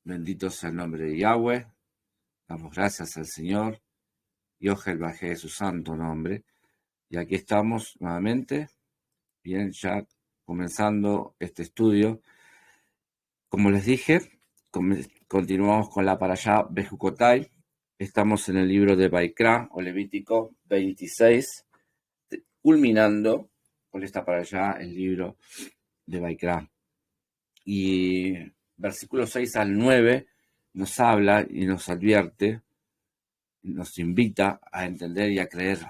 Bendito sea el nombre de Yahweh. Damos gracias al Señor. Yogel bajé su santo nombre. Y aquí estamos nuevamente. Bien, ya comenzando este estudio. Como les dije, continuamos con la parashá Bejucotai. Estamos en el libro de Baikra o Levítico 26, culminando con esta parashá el libro de Baikra. Y versículos 6 al 9 nos habla y nos advierte, nos invita a entender y a creer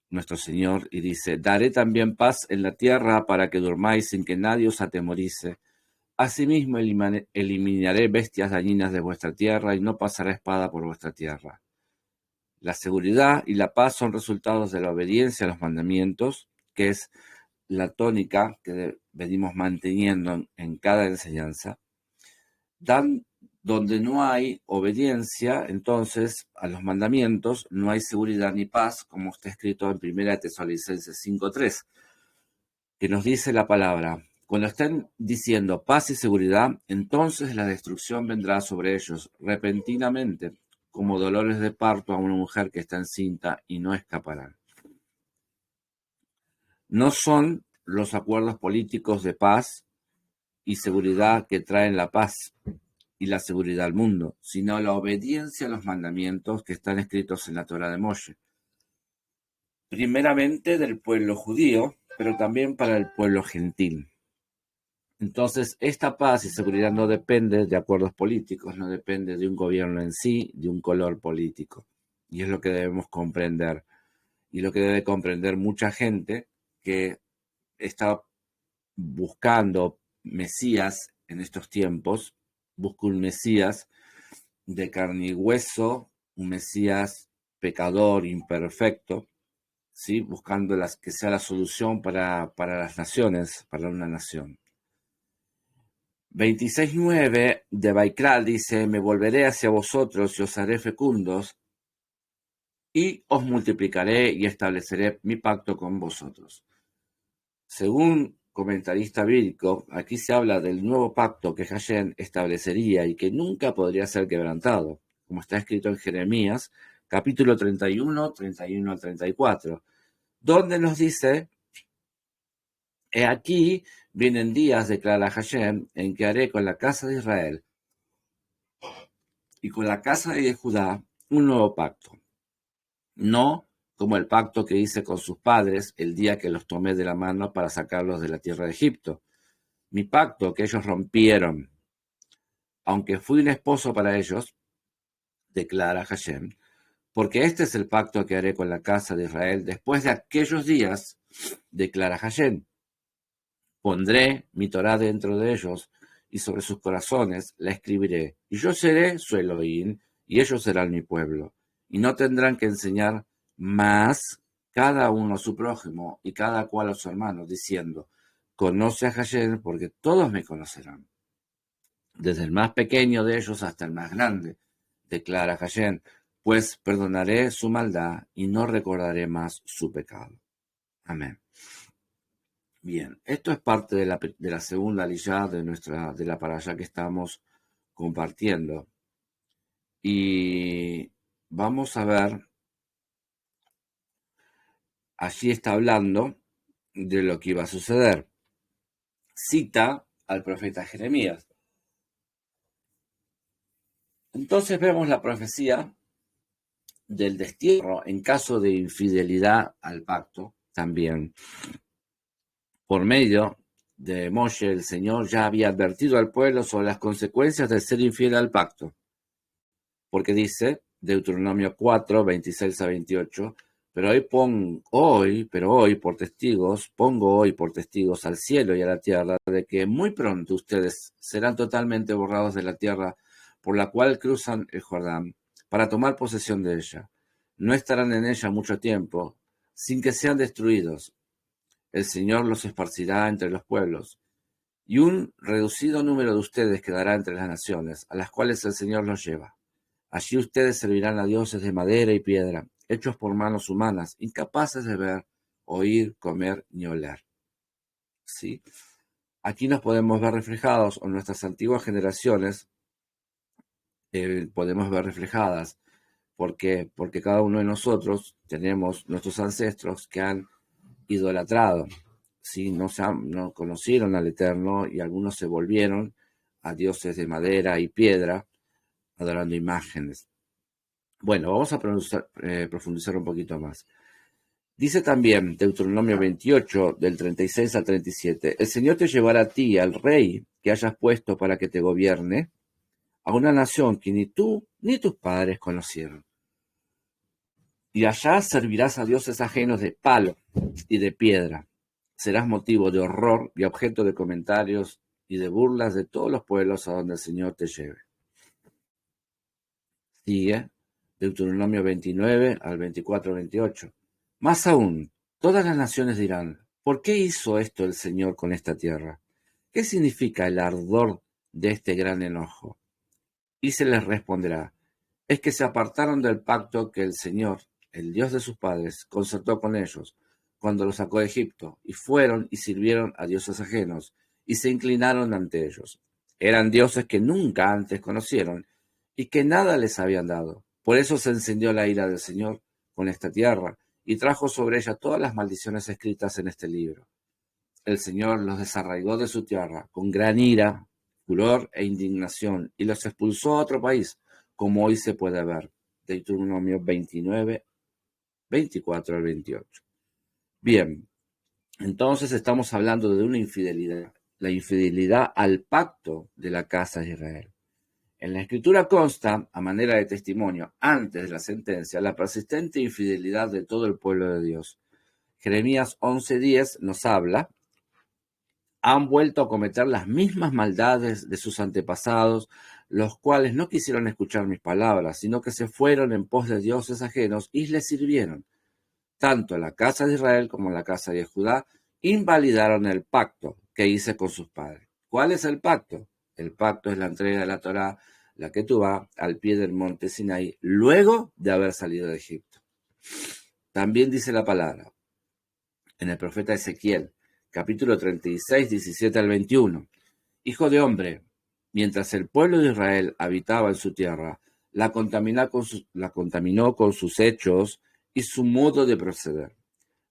nuestro Señor, y dice: daré también paz en la tierra para que durmáis sin que nadie os atemorice. Asimismo eliminaré bestias dañinas de vuestra tierra y no pasará espada por vuestra tierra. La seguridad y la paz son resultados de la obediencia a los mandamientos, que es la tónica que venimos manteniendo en cada enseñanza. Donde no hay obediencia, entonces, a los mandamientos, no hay seguridad ni paz, como está escrito en 1 Tesalonicenses 5:3, que nos dice la palabra: cuando estén diciendo paz y seguridad, entonces la destrucción vendrá sobre ellos repentinamente, como dolores de parto a una mujer que está encinta, y no escaparán. No son los acuerdos políticos de paz y seguridad que traen la paz y la seguridad al mundo, sino la obediencia a los mandamientos que están escritos en la Torá de Moshe. Primeramente del pueblo judío, pero también para el pueblo gentil. Entonces, esta paz y seguridad no depende de acuerdos políticos, no depende de un gobierno en sí, de un color político. Y es lo que debemos comprender. Y lo que debe comprender mucha gente que está buscando Mesías en estos tiempos, busca un Mesías de carne y hueso, un Mesías pecador, imperfecto, ¿sí? Buscando que sea la solución para las naciones, para una nación. 26:9 de Baikral dice: me volveré hacia vosotros y os haré fecundos, y os multiplicaré y estableceré mi pacto con vosotros. Según comentarista bíblico, aquí se habla del nuevo pacto que Hashem establecería y que nunca podría ser quebrantado, como está escrito en Jeremías, capítulo 31 al 34, donde nos dice: he aquí, vienen días, declara Hashem, en que haré con la casa de Israel y con la casa de Judá un nuevo pacto, no como el pacto que hice con sus padres el día que los tomé de la mano para sacarlos de la tierra de Egipto. Mi pacto que ellos rompieron, aunque fui un esposo para ellos, declara Hashem, porque este es el pacto que haré con la casa de Israel después de aquellos días, declara Hashem. Pondré mi Torá dentro de ellos y sobre sus corazones la escribiré, y yo seré su Elohim y ellos serán mi pueblo, y no tendrán que enseñar más cada uno a su prójimo y cada cual a su hermano, diciendo: conoce a Hashem, porque todos me conocerán, desde el más pequeño de ellos hasta el más grande, declara Hashem, pues perdonaré su maldad y no recordaré más su pecado. Amén. Bien, esto es parte de la segunda aliyá de la parashá que estamos compartiendo. Y vamos a ver, allí está hablando de lo que iba a suceder. Cita al profeta Jeremías. Entonces vemos la profecía del destierro en caso de infidelidad al pacto también. Por medio de Moshe, el Señor ya había advertido al pueblo sobre las consecuencias de ser infiel al pacto. Porque dice, Deuteronomio 4, 26 a 28, pero hoy pongo hoy por testigos al cielo y a la tierra de que muy pronto ustedes serán totalmente borrados de la tierra por la cual cruzan el Jordán para tomar posesión de ella. No estarán en ella mucho tiempo, sin que sean destruidos. El Señor los esparcirá entre los pueblos, y un reducido número de ustedes quedará entre las naciones, a las cuales el Señor los lleva. Allí ustedes servirán a dioses de madera y piedra, hechos por manos humanas, incapaces de ver, oír, comer ni oler. ¿Sí? Aquí nos podemos ver reflejados en nuestras antiguas generaciones, podemos ver reflejadas. ¿Por qué? Porque cada uno de nosotros tenemos nuestros ancestros que han idolatrado, ¿sí? No conocieron al Eterno y algunos se volvieron a dioses de madera y piedra, adorando imágenes. Bueno, vamos a profundizar un poquito más. Dice también Deuteronomio 28, del 36 al 37, el Señor te llevará a ti, al rey que hayas puesto para que te gobierne, a una nación que ni tú ni tus padres conocieron. Y allá servirás a dioses ajenos de palo y de piedra. Serás motivo de horror y objeto de comentarios y de burlas de todos los pueblos a donde el Señor te lleve. Sigue Deuteronomio 29 al 24-28. Más aún, todas las naciones dirán, ¿por qué hizo esto el Señor con esta tierra? ¿Qué significa el ardor de este gran enojo? Y se les responderá, es que se apartaron del pacto que el Señor, el Dios de sus padres, concertó con ellos cuando los sacó de Egipto, y fueron y sirvieron a dioses ajenos, y se inclinaron ante ellos. Eran dioses que nunca antes conocieron, y que nada les habían dado. Por eso se encendió la ira del Señor con esta tierra, y trajo sobre ella todas las maldiciones escritas en este libro. El Señor los desarraigó de su tierra con gran ira, furor e indignación, y los expulsó a otro país, como hoy se puede ver. Deuteronomio 29, 24 al 28. Bien, entonces estamos hablando de una infidelidad, la infidelidad al pacto de la casa de Israel. En la Escritura consta, a manera de testimonio, antes de la sentencia, la persistente infidelidad de todo el pueblo de Dios. Jeremías 11:10 nos habla, han vuelto a cometer las mismas maldades de sus antepasados, los cuales no quisieron escuchar mis palabras, sino que se fueron en pos de dioses ajenos y les sirvieron. Tanto la casa de Israel como la casa de Judá invalidaron el pacto que hice con sus padres. ¿Cuál es el pacto? El pacto es la entrega de la Torá, la Ketubá, al pie del monte Sinaí, luego de haber salido de Egipto. También dice la palabra en el profeta Ezequiel, capítulo 36, 17 al 21. Hijo de hombre, mientras el pueblo de Israel habitaba en su tierra, la contaminó con sus hechos y su modo de proceder.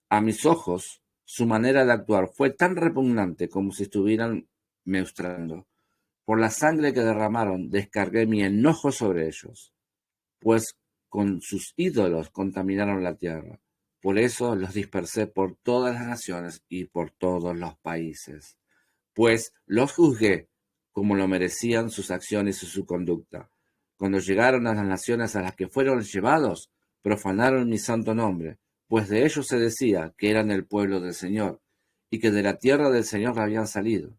A mis ojos, su manera de actuar fue tan repugnante como si estuvieran menstruando. Por la sangre que derramaron, descargué mi enojo sobre ellos, pues con sus ídolos contaminaron la tierra. Por eso los dispersé por todas las naciones y por todos los países, pues los juzgué como lo merecían sus acciones y su conducta. Cuando llegaron a las naciones a las que fueron llevados, profanaron mi santo nombre, pues de ellos se decía que eran el pueblo del Señor, y que de la tierra del Señor habían salido.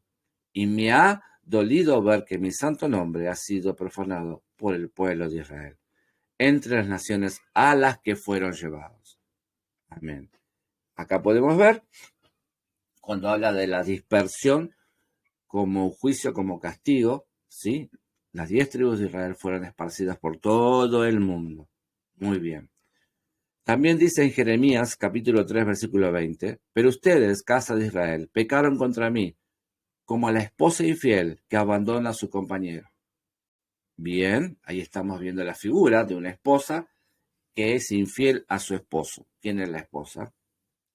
Y me ha dolido ver que mi santo nombre ha sido profanado por el pueblo de Israel, entre las naciones a las que fueron llevados. Amén. Acá podemos ver, cuando habla de la dispersión, como juicio, como castigo, ¿sí? Las 10 tribus de Israel fueron esparcidas por todo el mundo. Muy bien. También dice en Jeremías, capítulo 3, versículo 20, pero ustedes, casa de Israel, pecaron contra mí, como a la esposa infiel que abandona a su compañero. Bien, ahí estamos viendo la figura de una esposa que es infiel a su esposo. ¿Quién es la esposa?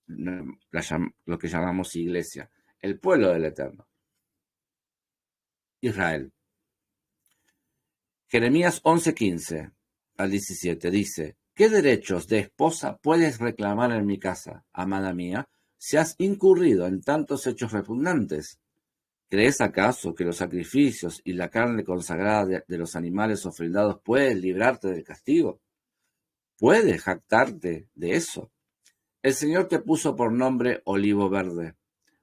Lo que llamamos iglesia, el pueblo del Eterno. Israel. Jeremías 11:15 al 17 dice, ¿qué derechos de esposa puedes reclamar en mi casa, amada mía, si has incurrido en tantos hechos repugnantes? ¿Crees acaso que los sacrificios y la carne consagrada de los animales ofrendados pueden librarte del castigo? ¿Puedes jactarte de eso? El Señor te puso por nombre olivo verde,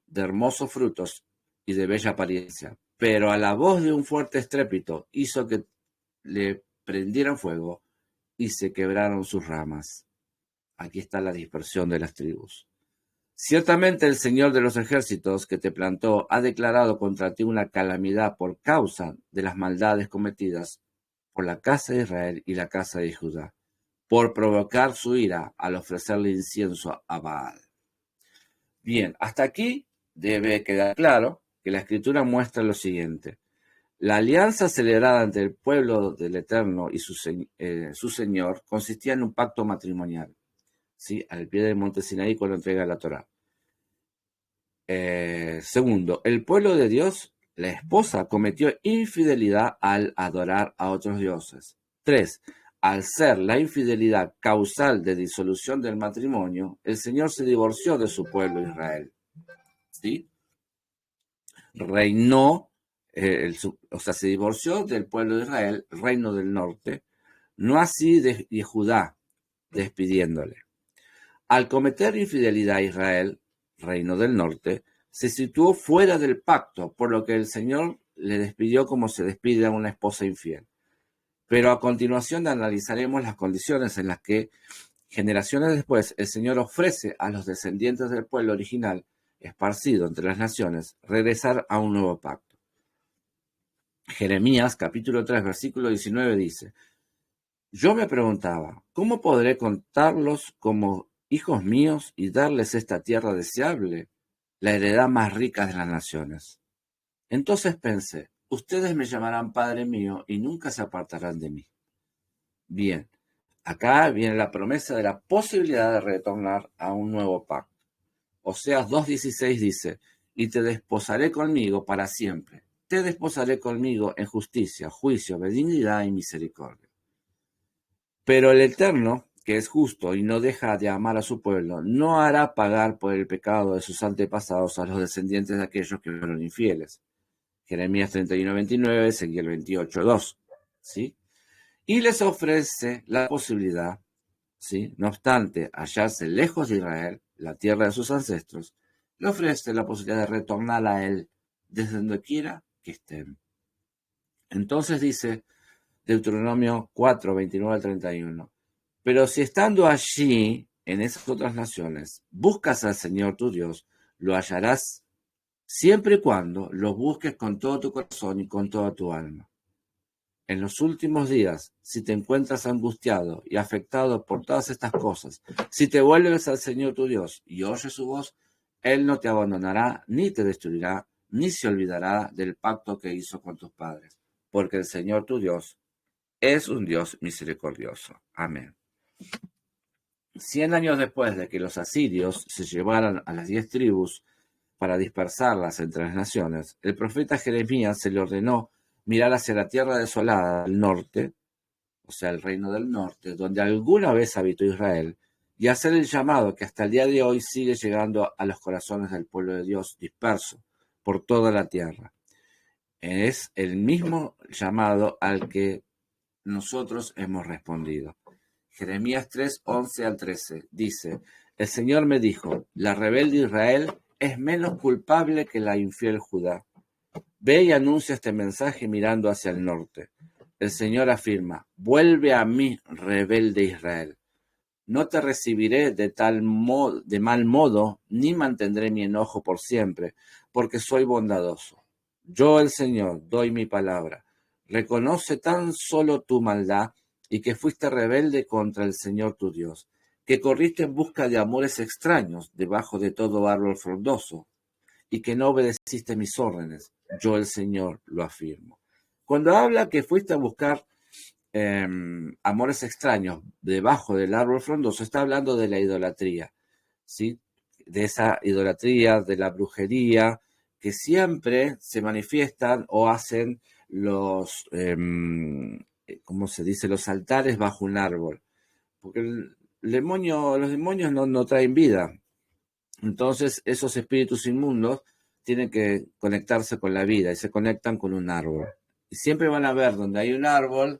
de hermosos frutos y de bella apariencia, pero a la voz de un fuerte estrépito hizo que le prendieran fuego y se quebraron sus ramas. Aquí está la dispersión de las tribus. Ciertamente el Señor de los ejércitos que te plantó ha declarado contra ti una calamidad por causa de las maldades cometidas por la casa de Israel y la casa de Judá, por provocar su ira al ofrecerle incienso a Baal. Bien, hasta aquí debe quedar claro que la Escritura muestra lo siguiente. La alianza celebrada entre el pueblo del Eterno y su Señor consistía en un pacto matrimonial, ¿sí? Al pie del monte Sinaí cuando entrega la Torá. Segundo, el pueblo de Dios, la esposa, cometió infidelidad al adorar a otros dioses. 3. Al ser la infidelidad causal de disolución del matrimonio, el Señor se divorció de su pueblo Israel. ¿Sí? Reinó, se divorció del pueblo de Israel, reino del norte, no así de Judá, despidiéndole. Al cometer infidelidad a Israel, reino del norte, se situó fuera del pacto, por lo que el Señor le despidió como se despide a una esposa infiel. Pero a continuación analizaremos las condiciones en las que, generaciones después, el Señor ofrece a los descendientes del pueblo original, esparcido entre las naciones, regresar a un nuevo pacto. Jeremías, capítulo 3, versículo 19 dice: Yo me preguntaba, ¿cómo podré contarlos como hijos míos y darles esta tierra deseable, la heredad más rica de las naciones? Entonces pensé, ustedes me llamarán Padre mío y nunca se apartarán de mí. Bien, acá viene la promesa de la posibilidad de retornar a un nuevo pacto. Oseas 2:16 dice: y te desposaré conmigo para siempre. Te desposaré conmigo en justicia, juicio, benignidad y misericordia. Pero el Eterno, que es justo y no deja de amar a su pueblo, no hará pagar por el pecado de sus antepasados a los descendientes de aquellos que fueron infieles. Jeremías 31:29, Ezequiel 28:2. ¿Sí? Y les ofrece la posibilidad, ¿sí? No obstante hallarse lejos de Israel, la tierra de sus ancestros, le ofrece la posibilidad de retornar a él desde donde quiera que estén. Entonces dice Deuteronomio 4:29-31, pero si estando allí, en esas otras naciones, buscas al Señor tu Dios, lo hallarás siempre y cuando lo busques con todo tu corazón y con toda tu alma. En los últimos días, si te encuentras angustiado y afectado por todas estas cosas, si te vuelves al Señor tu Dios y oyes su voz, Él no te abandonará, ni te destruirá, ni se olvidará del pacto que hizo con tus padres, porque el Señor tu Dios es un Dios misericordioso. Amén. 100 años después de que los asirios se llevaran a las 10 tribus para dispersarlas entre las naciones, el profeta Jeremías se le ordenó mirar hacia la tierra desolada del norte, o sea, el reino del norte, donde alguna vez habitó Israel, y hacer el llamado que hasta el día de hoy sigue llegando a los corazones del pueblo de Dios disperso por toda la tierra. Es el mismo llamado al que nosotros hemos respondido. Jeremías 3:11-13 dice: el Señor me dijo, la rebelde Israel es menos culpable que la infiel Judá. Ve y anuncia este mensaje mirando hacia el norte. El Señor afirma: vuelve a mí, rebelde Israel. No te recibiré de mal modo, ni mantendré mi enojo por siempre, porque soy bondadoso. Yo, el Señor, doy mi palabra. Reconoce tan solo tu maldad y que fuiste rebelde contra el Señor tu Dios, que corriste en busca de amores extraños debajo de todo árbol frondoso, y que no obedeciste mis órdenes. Yo, el Señor, lo afirmo. Cuando habla que fuiste a buscar amores extraños debajo del árbol frondoso, está hablando de la idolatría, ¿sí? De esa idolatría, de la brujería, que siempre se manifiestan o hacen los, ¿cómo se dice? Los altares bajo un árbol. Porque los demonios no traen vida. Entonces, esos espíritus inmundos tienen que conectarse con la vida y se conectan con un árbol. Y siempre van a ver donde hay un árbol,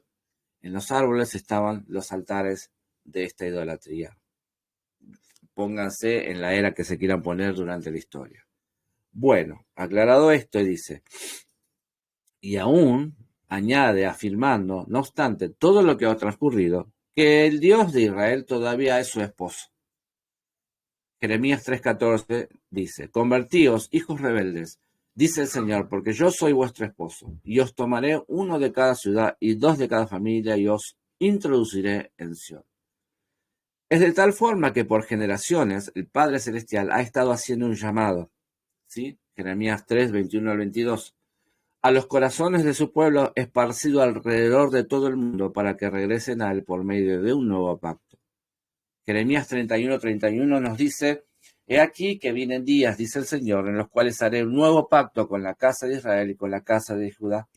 en los árboles estaban los altares de esta idolatría. Pónganse en la era que se quieran poner durante la historia. Bueno, aclarado esto, dice, y aún añade afirmando, no obstante todo lo que ha transcurrido, que el Dios de Israel todavía es su esposo. Jeremías 3:14 dice: convertíos, hijos rebeldes, dice el Señor, porque yo soy vuestro esposo, y os tomaré uno de cada ciudad y 2 de cada familia, y os introduciré en Sión. Es de tal forma que por generaciones el Padre Celestial ha estado haciendo un llamado, ¿sí? Jeremías 3:21-22, a los corazones de su pueblo esparcido alrededor de todo el mundo para que regresen a él por medio de un nuevo pacto. Jeremías 31:31 nos dice: He aquí que vienen días, dice el Señor, en los cuales haré un nuevo pacto con la casa de Israel y con la casa de Judá.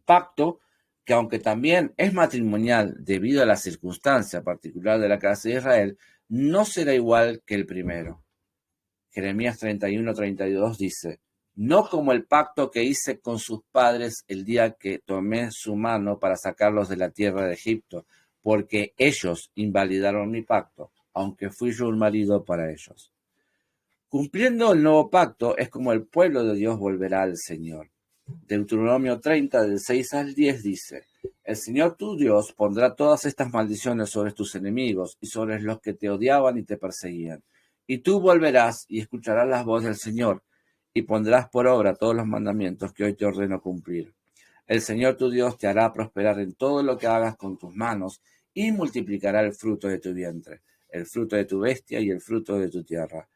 Pacto que, aunque también es matrimonial debido a la circunstancia particular de la casa de Israel, no será igual que el primero. Jeremías 31:32 dice: No como el pacto que hice con sus padres el día que tomé su mano para sacarlos de la tierra de Egipto, porque ellos invalidaron mi pacto, aunque fui yo un marido para ellos. Cumpliendo el nuevo pacto es como el pueblo de Dios volverá al Señor. Deuteronomio 30, del 6 al 10 dice: El Señor tu Dios pondrá todas estas maldiciones sobre tus enemigos y sobre los que te odiaban y te perseguían. Y tú volverás y escucharás la voz del Señor, y pondrás por obra todos los mandamientos que hoy te ordeno cumplir. El Señor tu Dios te hará prosperar en todo lo que hagas con tus manos, y multiplicará el fruto de tu vientre, el fruto de tu bestia y el fruto de tu tierra.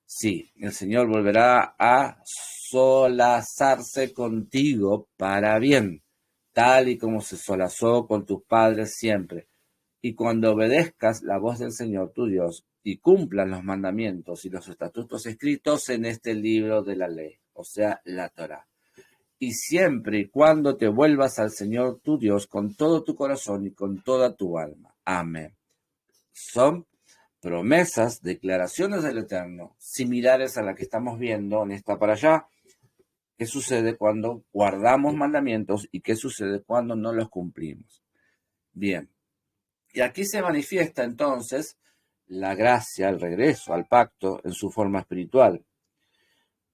Sí, el Señor volverá a solazarse contigo para bien, tal y como se solazó con tus padres siempre. Y cuando obedezcas la voz del Señor tu Dios y cumplas los mandamientos y los estatutos escritos en este libro de la ley, o sea, la Torá. Y siempre y cuando te vuelvas al Señor tu Dios con todo tu corazón y con toda tu alma. Amén. Son promesas, declaraciones del Eterno, similares a la que estamos viendo en esta para allá. ¿Qué sucede cuando guardamos mandamientos y qué sucede cuando no los cumplimos? Bien. Y aquí se manifiesta entonces la gracia, el regreso al pacto en su forma espiritual.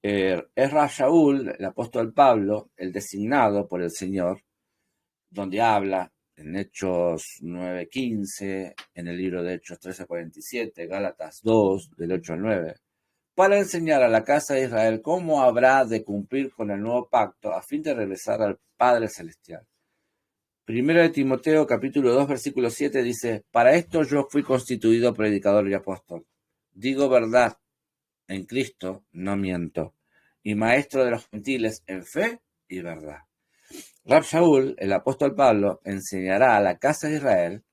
Es Shaul, el apóstol Pablo, el designado por el Señor, donde habla en Hechos 9:15, en el libro de Hechos 13:47, Gálatas 2, del 8 al 9, para enseñar a la casa de Israel cómo habrá de cumplir con el nuevo pacto a fin de regresar al Padre Celestial. Primero de Timoteo, capítulo 2, versículo 7 dice: Para esto yo fui constituido predicador y apóstol. Digo verdad en Cristo, no miento, y maestro de los gentiles en fe y verdad. Rab Shaul, el apóstol Pablo, enseñará a la casa de Israel,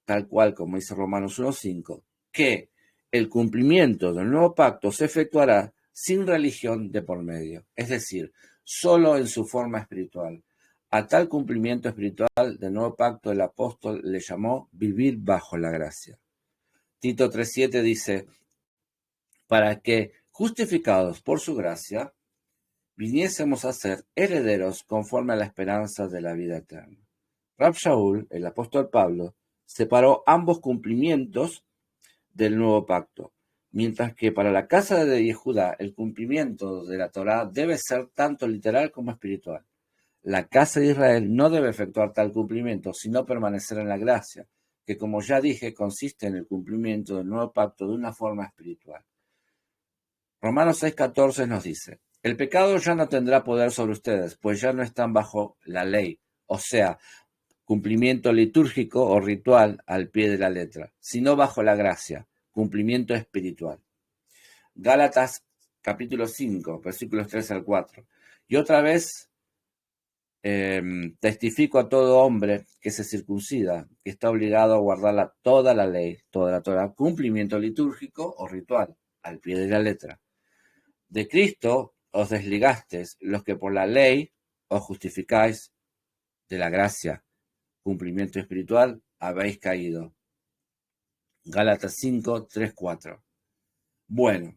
tal cual como dice Romanos 1:5, que el cumplimiento del nuevo pacto se efectuará sin religión de por medio, es decir, solo en su forma espiritual. A tal cumplimiento espiritual del nuevo pacto el apóstol le llamó vivir bajo la gracia. Tito 3:7 dice: para que, justificados por su gracia, viniésemos a ser herederos conforme a la esperanza de la vida eterna. Rab Shaul, el apóstol Pablo, separó ambos cumplimientos del nuevo pacto, mientras que para la casa de Judá el cumplimiento de la Torá debe ser tanto literal como espiritual. La casa de Israel no debe efectuar tal cumplimiento, sino permanecer en la gracia, que, como ya dije, consiste en el cumplimiento del nuevo pacto de una forma espiritual. Romanos 6:14 nos dice: el pecado ya no tendrá poder sobre ustedes, pues ya no están bajo la ley, o sea, cumplimiento litúrgico o ritual al pie de la letra, sino bajo la gracia, cumplimiento espiritual. Gálatas capítulo 5, versículos 3 al 4. Y otra vez testifico a todo hombre que se circuncida, que está obligado a guardar toda la ley, toda la Torá, cumplimiento litúrgico o ritual, al pie de la letra. De Cristo os desligasteis, los que por la ley os justificáis, de la gracia, cumplimiento espiritual, habéis caído. Gálatas 5, 3, 4. Bueno,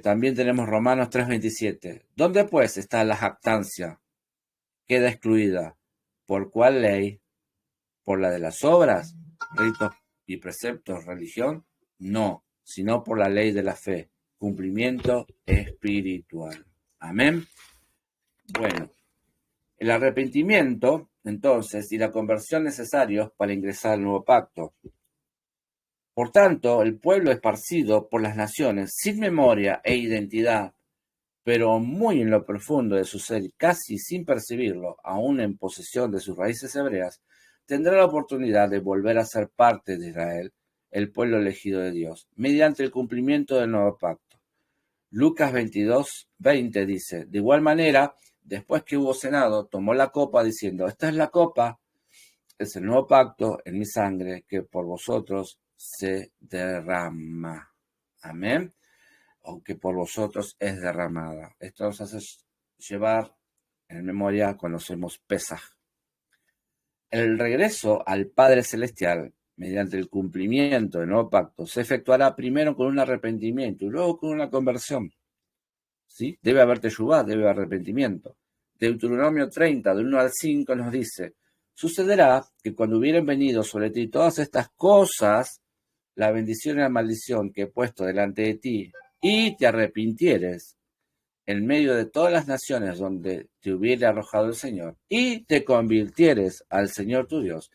también tenemos Romanos 3:27. ¿Dónde pues está la jactancia? Queda excluida. ¿Por cuál ley? ¿Por la de las obras, ritos y preceptos, religión? No, sino por la ley de la fe, cumplimiento espiritual. Amén. Bueno, el arrepentimiento, entonces, y la conversión necesarios para ingresar al nuevo pacto. Por tanto, el pueblo esparcido por las naciones, sin memoria e identidad, pero muy en lo profundo de su ser, casi sin percibirlo, aún en posesión de sus raíces hebreas, tendrá la oportunidad de volver a ser parte de Israel, el pueblo elegido de Dios, mediante el cumplimiento del nuevo pacto. Lucas 22:20 dice: de igual manera, después que hubo cenado, tomó la copa diciendo, esta es la copa, es el nuevo pacto en mi sangre que por vosotros se derrama. Amén. O que por vosotros es derramada. Esto nos hace llevar en memoria cuando hacemos Pesaj. El regreso al Padre Celestial, mediante el cumplimiento del nuevo pacto, se efectuará primero con un arrepentimiento y luego con una conversión. ¿Sí? Debe haber teshuvá, debe haber arrepentimiento. Deuteronomio 30, del 1 al 5, nos dice, sucederá que cuando hubieren venido sobre ti todas estas cosas, la bendición y la maldición que he puesto delante de ti, y te arrepintieres en medio de todas las naciones donde te hubiere arrojado el Señor, y te convirtieres al Señor tu Dios,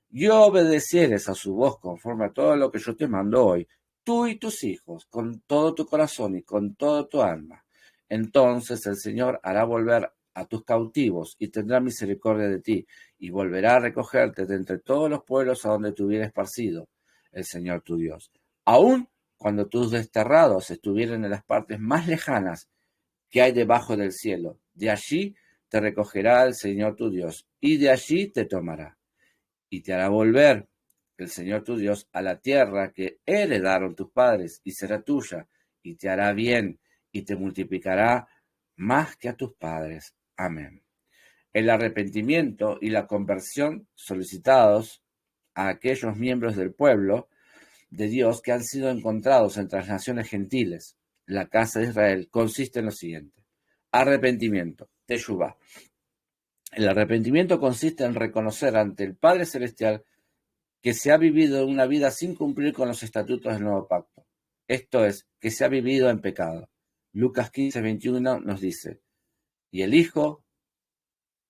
y obedecieres a su voz conforme a todo lo que yo te mando hoy, tú y tus hijos, con todo tu corazón y con toda tu alma, entonces el Señor hará volver a tus cautivos y tendrá misericordia de ti, y volverá a recogerte de entre todos los pueblos a donde te hubiera esparcido el Señor tu Dios. Aun cuando tus desterrados estuvieran en las partes más lejanas que hay debajo del cielo, de allí te recogerá el Señor tu Dios, y de allí te tomará, y te hará volver el Señor tu Dios a la tierra que heredaron tus padres, y será tuya, y te hará bien, y te multiplicará más que a tus padres. Amén. El arrepentimiento y la conversión solicitados a aquellos miembros del pueblo de Dios que han sido encontrados entre las naciones gentiles, la casa de Israel, consiste en lo siguiente. Arrepentimiento, teshuvá. El arrepentimiento consiste en reconocer ante el Padre Celestial que se ha vivido una vida sin cumplir con los estatutos del nuevo pacto. Esto es, que se ha vivido en pecado. Lucas 15, 21 nos dice, y el Hijo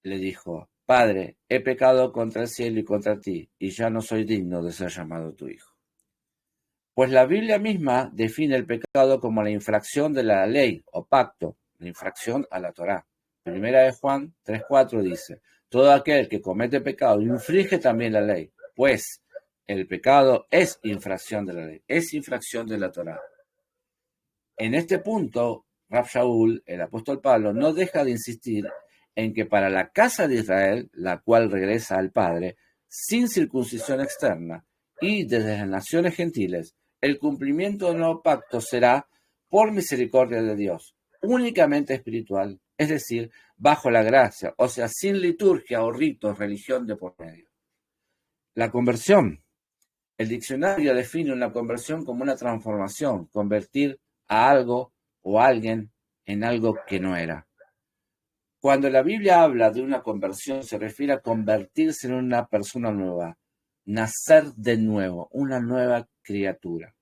le dijo, Padre, he pecado contra el cielo y contra ti, y ya no soy digno de ser llamado tu hijo. Pues la Biblia misma define el pecado como la infracción de la ley o pacto, la infracción a la Torá. Primera de Juan 3:4 dice, todo aquel que comete pecado infringe también la ley, pues el pecado es infracción de la ley, es infracción de la Torá. En este punto, Rav Shaul, el apóstol Pablo, no deja de insistir en que para la casa de Israel, la cual regresa al Padre, sin circuncisión externa, y desde las naciones gentiles, el cumplimiento del nuevo pacto será por misericordia de Dios, únicamente espiritual, es decir, bajo la gracia, o sea, sin liturgia o ritos, religión de por medio. La conversión. El diccionario define una conversión como una transformación, convertir a algo o a alguien en algo que no era. Cuando la Biblia habla de una conversión, se refiere a convertirse en una persona nueva, nacer de nuevo, una nueva criatura,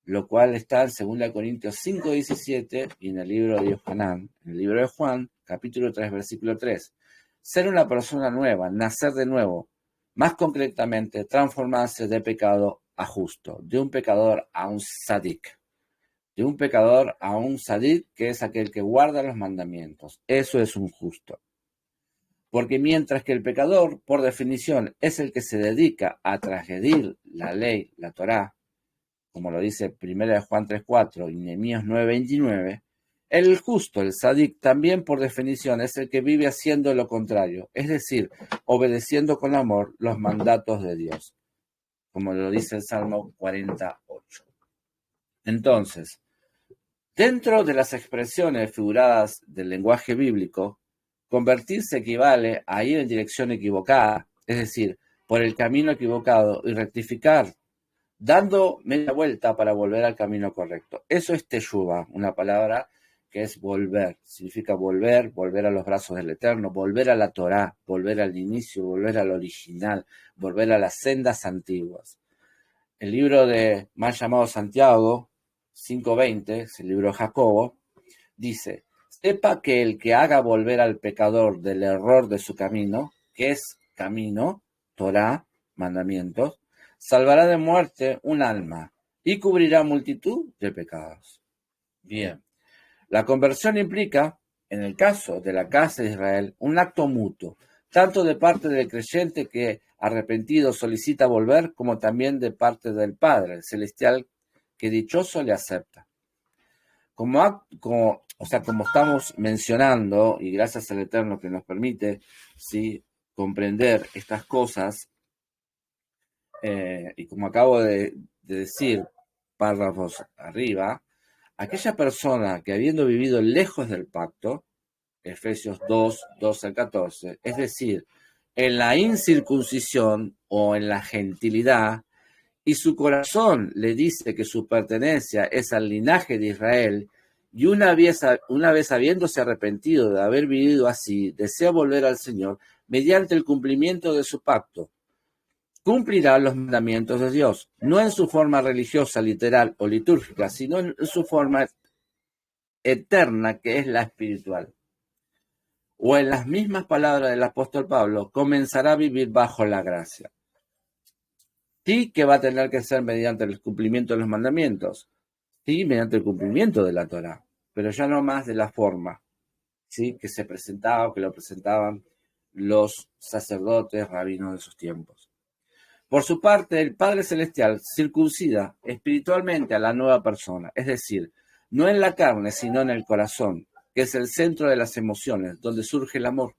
lo cual está en 2 Corintios 5:17 y en el libro de Yohanan, en el libro de Juan, capítulo 3, versículo 3. Ser una persona nueva, nacer de nuevo, más concretamente, transformarse de pecado a justo, de un pecador a un sadik. De un pecador a un sadik, que es aquel que guarda los mandamientos. Eso es un justo. Porque mientras que el pecador, por definición, es el que se dedica a transgredir la ley, la Torá, como lo dice 1 Juan 3:4 y Nehemías 9:29, el justo, el sadik, también por definición es el que vive haciendo lo contrario, es decir, obedeciendo con amor los mandatos de Dios, como lo dice el Salmo 48. Entonces, dentro de las expresiones figuradas del lenguaje bíblico, convertirse equivale a ir en dirección equivocada, es decir, por el camino equivocado y rectificar, dando media vuelta para volver al camino correcto. Eso es teshuvá, una palabra que es volver, significa volver, volver a los brazos del Eterno, volver a la Torá, volver al inicio, volver al original, volver a las sendas antiguas. El libro de mal llamado Santiago, 5:20, es el libro de Jacobo, dice, sepa que el que haga volver al pecador del error de su camino, que es camino, Torá, mandamientos, salvará de muerte un alma y cubrirá multitud de pecados. Bien, la conversión implica, en el caso de la casa de Israel, un acto mutuo, tanto de parte del creyente que arrepentido solicita volver, como también de parte del Padre, el celestial, que dichoso le acepta. Como O sea, como estamos mencionando, y gracias al Eterno que nos permite, ¿sí?, comprender estas cosas, y como acabo de decir párrafos arriba, aquella persona que habiendo vivido lejos del pacto, Efesios 2, 12 al 14, es decir, en la incircuncisión o en la gentilidad, y su corazón le dice que su pertenencia es al linaje de Israel, y una vez habiéndose arrepentido de haber vivido así, desea volver al Señor mediante el cumplimiento de su pacto, cumplirá los mandamientos de Dios, no en su forma religiosa, literal o litúrgica, sino en su forma eterna, que es la espiritual. O en las mismas palabras del apóstol Pablo, comenzará a vivir bajo la gracia. Sí que va a tener que ser mediante el cumplimiento de los mandamientos, sí, mediante el cumplimiento de la Torá, pero ya no más de la forma, sí, que se presentaba o que lo presentaban los sacerdotes rabinos de sus tiempos. Por su parte, el Padre Celestial circuncida espiritualmente a la nueva persona, es decir, no en la carne, sino en el corazón, que es el centro de las emociones, donde surge el amor.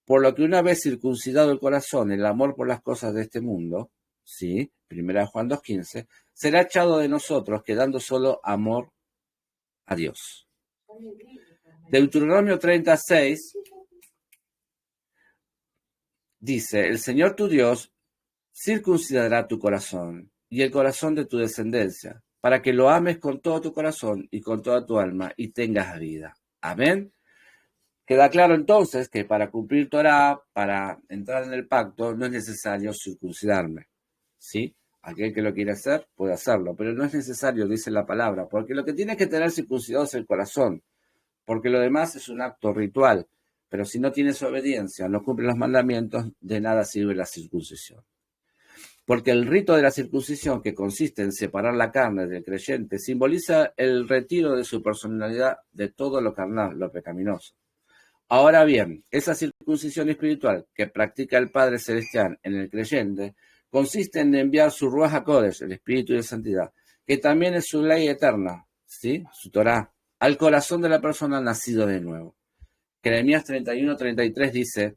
Por lo que una vez circuncidado el corazón, el amor por las cosas de este mundo, ¿sí? 1 Juan 2:15, será echado de nosotros, quedando solo amor a Dios. Deuteronomio 36 dice, el Señor tu Dios circuncidará tu corazón y el corazón de tu descendencia, para que lo ames con todo tu corazón y con toda tu alma y tengas vida. Amén. Queda claro entonces que para cumplir Torah, para entrar en el pacto, no es necesario circuncidarme, ¿sí? Aquel que lo quiere hacer, puede hacerlo, pero no es necesario, dice la palabra, porque lo que tiene que tener circuncidado es el corazón, porque lo demás es un acto ritual, pero si no tienes obediencia, no cumples los mandamientos, de nada sirve la circuncisión. Porque el rito de la circuncisión, que consiste en separar la carne del creyente, simboliza el retiro de su personalidad de todo lo carnal, lo pecaminoso. Ahora bien, esa circuncisión espiritual que practica el Padre Celestial en el creyente consiste en enviar su Ruach HaKodesh, el Espíritu de Santidad, que también es su ley eterna, ¿sí?, su Torah, al corazón de la persona nacido de nuevo. Jeremías 31:33 dice,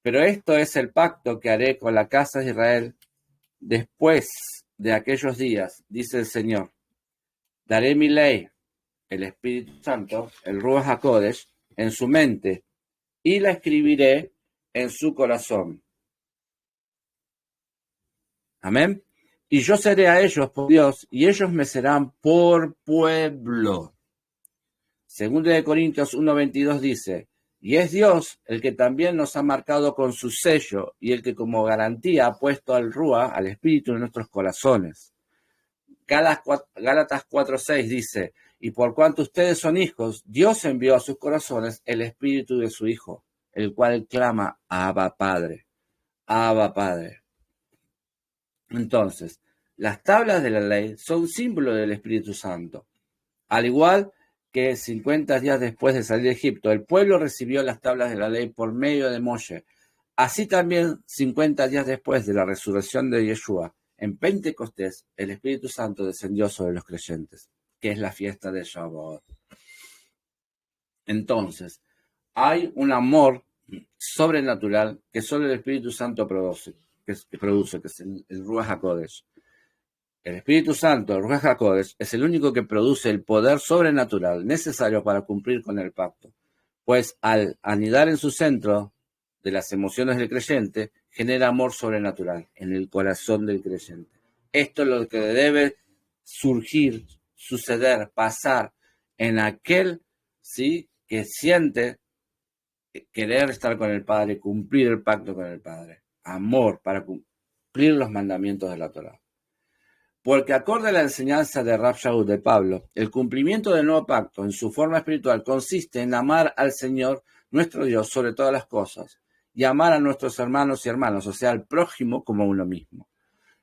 pero esto es el pacto que haré con la casa de Israel después de aquellos días, dice el Señor. Daré mi ley, el Espíritu Santo, el Ruach HaKodesh, en su mente, y la escribiré en su corazón. Amén. Y yo seré a ellos por Dios, y ellos me serán por pueblo. Segunda de Corintios 1:22 dice, y es Dios el que también nos ha marcado con su sello, y el que como garantía ha puesto al Ruach, al Espíritu, en nuestros corazones. Gálatas 4:6 dice, y por cuanto ustedes son hijos, Dios envió a sus corazones el Espíritu de su Hijo, el cual clama, Abba Padre, Abba Padre. Entonces, las tablas de la ley son símbolo del Espíritu Santo. Al igual que 50 días después de salir de Egipto, el pueblo recibió las tablas de la ley por medio de Moshe. Así también, 50 días después de la resurrección de Yeshua, en Pentecostés, el Espíritu Santo descendió sobre los creyentes, que es la fiesta de Shavuot. Entonces, hay un amor sobrenatural que solo el Espíritu Santo produce, que es el Ruach HaKodesh. El Espíritu Santo, el Ruach HaKodesh, es el único que produce el poder sobrenatural necesario para cumplir con el pacto, pues al anidar en su centro de las emociones del creyente, genera amor sobrenatural en el corazón del creyente. Esto es lo que debe surgir, suceder, pasar en aquel, ¿sí?, que siente querer estar con el Padre, cumplir el pacto con el Padre. Amor para cumplir los mandamientos de la Torá. Porque acorde a la enseñanza de Rab Shaul de Pablo, el cumplimiento del nuevo pacto en su forma espiritual consiste en amar al Señor nuestro Dios sobre todas las cosas y amar a nuestros hermanos y hermanas, o sea, al prójimo como uno mismo.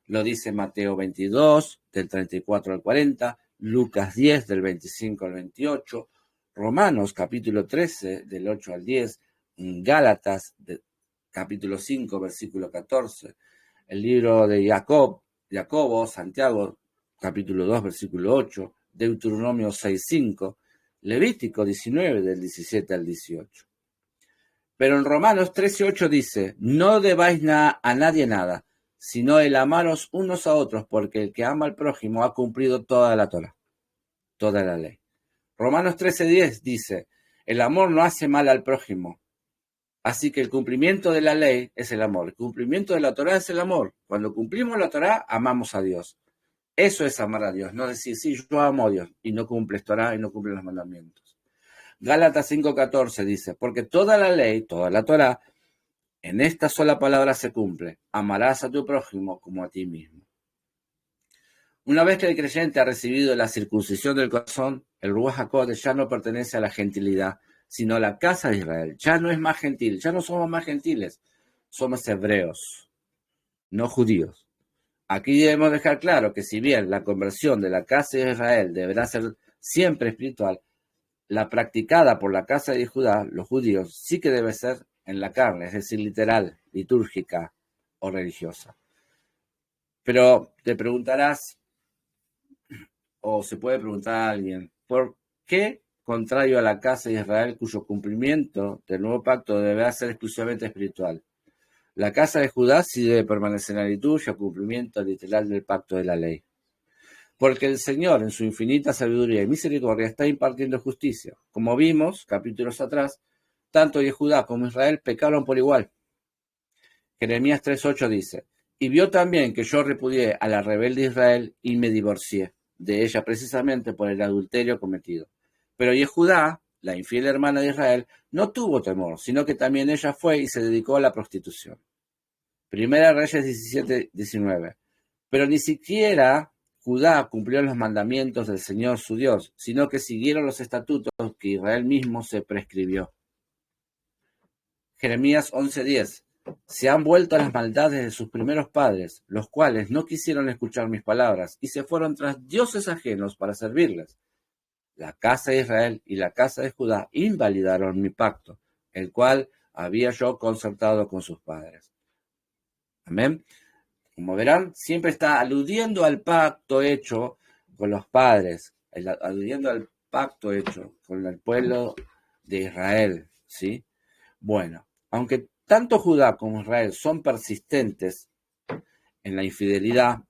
Lo dice Mateo 22, del 34 al 40, Lucas 10, del 25 al 28, Romanos capítulo 13, del 8 al 10, Gálatas capítulo 5, versículo 14, el libro de Jacobo, Santiago, capítulo 2, versículo 8, Deuteronomio 6:5, Levítico 19, del 17 al 18. Pero en Romanos 13:8 dice, no debáis a nadie nada, sino el amaros unos a otros, porque el que ama al prójimo ha cumplido toda la Torá, toda la ley. Romanos 13:10 dice, el amor no hace mal al prójimo. Así que el cumplimiento de la ley es el amor. El cumplimiento de la Torá es el amor. Cuando cumplimos la Torá, amamos a Dios. Eso es amar a Dios. No decir, sí, yo amo a Dios y no cumples Torá y no cumples los mandamientos. Gálatas 5:14 dice, porque toda la ley, toda la Torá, en esta sola palabra se cumple. Amarás a tu prójimo como a ti mismo. Una vez que el creyente ha recibido la circuncisión del corazón, el Ruach HaKodesh ya no pertenece a la gentilidad, sino a la casa de Israel. Ya no es más gentil, ya no somos más gentiles, somos hebreos, no judíos. Aquí debemos dejar claro que si bien la conversión de la casa de Israel deberá ser siempre espiritual, la practicada por la casa de Judá, los judíos, sí que debe ser en la carne, es decir, literal, litúrgica o religiosa. Pero te preguntarás, o se puede preguntar a alguien, ¿por qué, contrario a la casa de Israel, cuyo cumplimiento del nuevo pacto deberá ser exclusivamente espiritual? La casa de Judá sí debe permanecer en la liturgia, cumplimiento literal del pacto de la ley. Porque el Señor, en su infinita sabiduría y misericordia, está impartiendo justicia. Como vimos, capítulos atrás, tanto Judá como Israel pecaron por igual. Jeremías 3:8 dice, y vio también que yo repudié a la rebelde Israel y me divorcié de ella precisamente por el adulterio cometido. Pero Judá, la infiel hermana de Israel, no tuvo temor, sino que también ella fue y se dedicó a la prostitución. Primera Reyes 17:19. Pero ni siquiera Judá cumplió los mandamientos del Señor su Dios, sino que siguieron los estatutos que Israel mismo se prescribió. Jeremías 11:10. Se han vuelto a las maldades de sus primeros padres, los cuales no quisieron escuchar mis palabras y se fueron tras dioses ajenos para servirles. La casa de Israel y la casa de Judá invalidaron mi pacto, el cual había yo concertado con sus padres. Amén. Como verán, siempre está aludiendo al pacto hecho con los padres, aludiendo al pacto hecho con el pueblo de Israel, ¿sí? Bueno, aunque tanto Judá como Israel son persistentes en la infidelidad,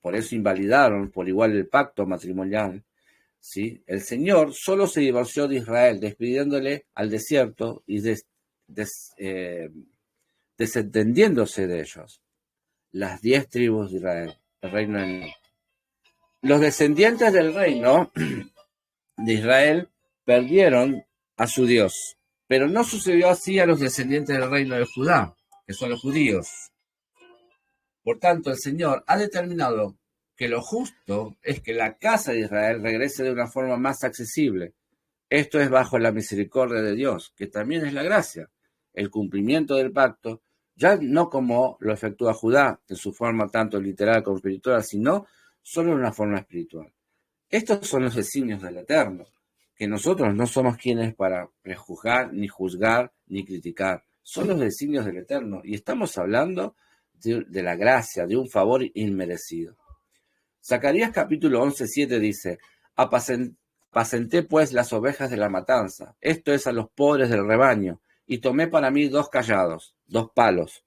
por eso invalidaron por igual el pacto matrimonial, ¿sí? El Señor solo se divorció de Israel, despidiéndole al desierto y desentendiéndose de ellos. Las 10 tribus de Israel, el reino del norte. Los descendientes del reino de Israel perdieron a su Dios, pero no sucedió así a los descendientes del reino de Judá, que son los judíos. Por tanto, el Señor ha determinado que lo justo es que la casa de Israel regrese de una forma más accesible. Esto es bajo la misericordia de Dios, que también es la gracia, el cumplimiento del pacto, ya no como lo efectúa Judá, en su forma tanto literal como espiritual, sino solo en una forma espiritual. Estos son los designios del Eterno, que nosotros no somos quienes para prejuzgar, ni juzgar, ni criticar. Son los designios del Eterno, y estamos hablando de la gracia, de un favor inmerecido. Zacarías capítulo 11:7 dice, apacenté pues las ovejas de la matanza, esto es a los pobres del rebaño, y tomé para mí 2 callados, 2 palos.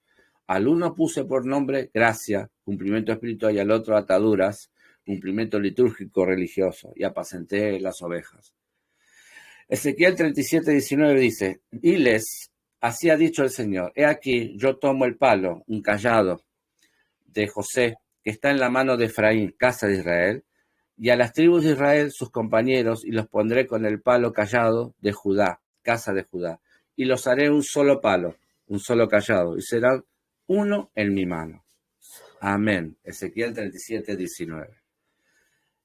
Al uno puse por nombre gracia, cumplimiento espiritual, y al otro ataduras, cumplimiento litúrgico religioso, y apacenté las ovejas. Ezequiel 37:19 dice, diles, así ha dicho el Señor, he aquí, yo tomo el palo, un callado de José, que está en la mano de Efraín, casa de Israel, y a las tribus de Israel sus compañeros, y los pondré con el palo callado de Judá, casa de Judá, y los haré un solo palo, un solo callado, y serán uno en mi mano. Amén. Ezequiel 37:19.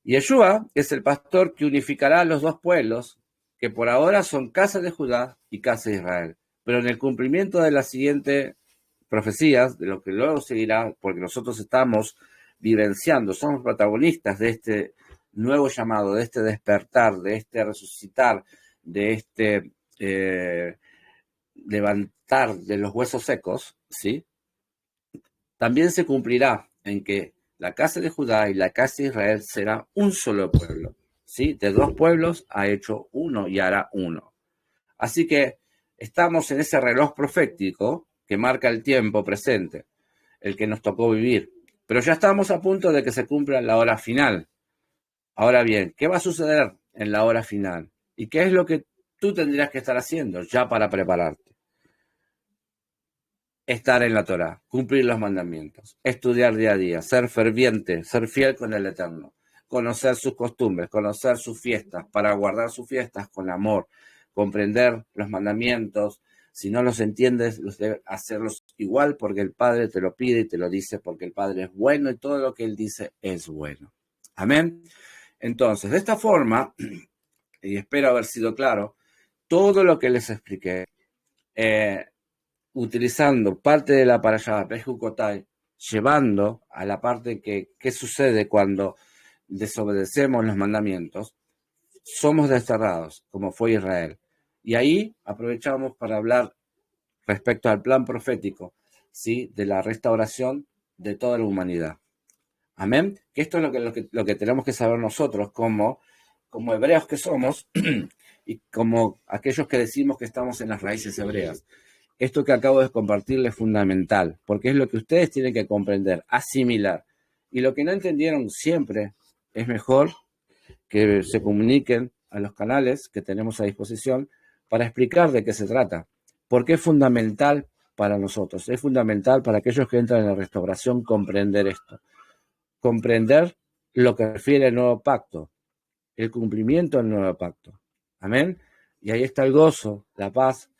Yeshua es el pastor que unificará a los 2 pueblos, que por ahora son casa de Judá y casa de Israel, pero en el cumplimiento de las siguientes profecías, de lo que luego seguirá, porque nosotros estamos vivenciando, somos protagonistas de este nuevo llamado, de este despertar, de este resucitar, de este levantar de los huesos secos, ¿sí? También se cumplirá en que la casa de Judá y la casa de Israel será un solo pueblo, ¿sí? De dos pueblos ha hecho uno y hará uno. Así que estamos en ese reloj profético que marca el tiempo presente, el que nos tocó vivir. Pero ya estamos a punto de que se cumpla la hora final. Ahora bien, ¿qué va a suceder en la hora final? ¿Y qué es lo que tú tendrías que estar haciendo ya para prepararte? Estar en la Torá, cumplir los mandamientos, estudiar día a día, ser ferviente, ser fiel con el Eterno, conocer sus costumbres, conocer sus fiestas, para guardar sus fiestas con amor, comprender los mandamientos. Si no los entiendes, los debes hacerlos igual porque el Padre te lo pide y te lo dice porque el Padre es bueno y todo lo que Él dice es bueno. Amén. Entonces, de esta forma, y espero haber sido claro, todo lo que les expliqué, utilizando parte de la parashá Pejukotai, llevando a la parte que qué sucede cuando desobedecemos los mandamientos, somos desterrados, como fue Israel. Y ahí aprovechamos para hablar respecto al plan profético, ¿sí? De la restauración de toda la humanidad. Amén. Que esto es lo que tenemos que saber nosotros como hebreos que somos y como aquellos que decimos que estamos en las raíces hebreas. Esto que acabo de compartirles es fundamental, porque es lo que ustedes tienen que comprender, asimilar. Y lo que no entendieron siempre, es mejor que se comuniquen a los canales que tenemos a disposición para explicar de qué se trata. Porque es fundamental para nosotros, es fundamental para aquellos que entran en la restauración comprender esto. Comprender lo que refiere al nuevo pacto, el cumplimiento del nuevo pacto. Amén. Y ahí está el gozo, la paz,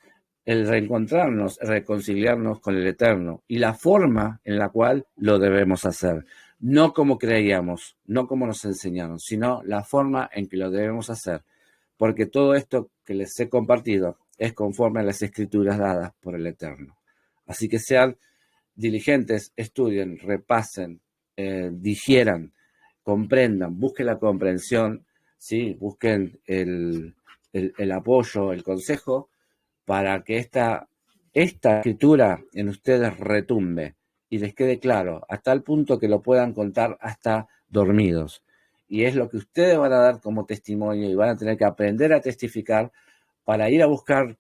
el reencontrarnos, el reconciliarnos con el Eterno y la forma en la cual lo debemos hacer. No como creíamos, no como nos enseñaron, sino la forma en que lo debemos hacer. Porque todo esto que les he compartido es conforme a las escrituras dadas por el Eterno. Así que sean diligentes, estudien, repasen, digieran, comprendan, busquen la comprensión, ¿sí? Busquen el apoyo, el consejo, para que esta escritura en ustedes retumbe y les quede claro, hasta el punto que lo puedan contar hasta dormidos. Y es lo que ustedes van a dar como testimonio y van a tener que aprender a testificar para ir a buscar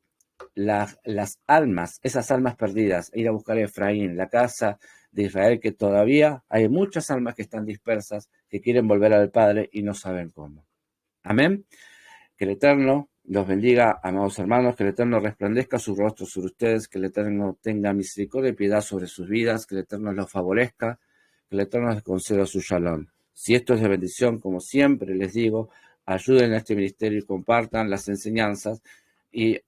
las almas, esas almas perdidas, ir a buscar a Efraín, la casa de Israel, que todavía hay muchas almas que están dispersas, que quieren volver al Padre y no saben cómo. Amén. Que el Eterno los bendiga, amados hermanos, que el Eterno resplandezca su rostro sobre ustedes, que el Eterno tenga misericordia y piedad sobre sus vidas, que el Eterno los favorezca, que el Eterno les conceda su shalom. Si esto es de bendición, como siempre les digo, ayuden a este ministerio y compartan las enseñanzas y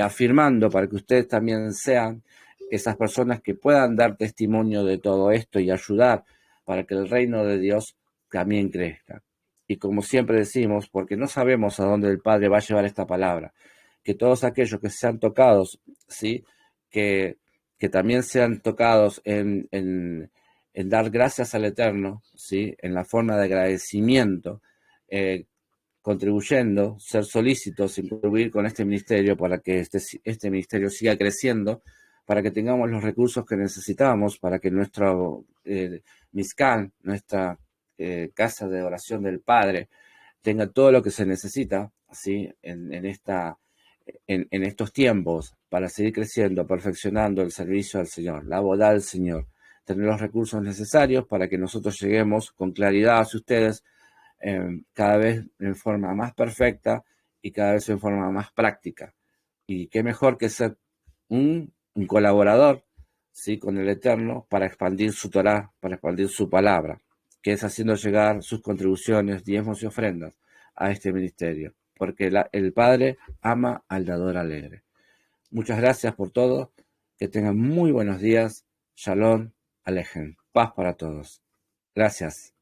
afirmando para que ustedes también sean esas personas que puedan dar testimonio de todo esto y ayudar para que el reino de Dios también crezca. Y como siempre decimos, porque no sabemos a dónde el Padre va a llevar esta palabra, que todos aquellos que sean tocados, ¿sí? que también sean tocados en dar gracias al Eterno, ¿sí? En la forma de agradecimiento, contribuyendo, ser solícitos, contribuir con este ministerio para que este ministerio siga creciendo, para que tengamos los recursos que necesitamos, para que nuestro Mizkan, nuestra casa de oración del Padre, tenga todo lo que se necesita, ¿sí? en estos tiempos, para seguir creciendo, perfeccionando el servicio al Señor, la boda del Señor, tener los recursos necesarios para que nosotros lleguemos con claridad hacia ustedes, cada vez en forma más perfecta y cada vez en forma más práctica. Y qué mejor que ser un colaborador, ¿sí? Con el Eterno para expandir su Torá, para expandir su palabra, que es haciendo llegar sus contribuciones, diezmos y ofrendas a este ministerio, porque el Padre ama al dador alegre. Muchas gracias por todo, que tengan muy buenos días, Shalom, Alejen, paz para todos. Gracias.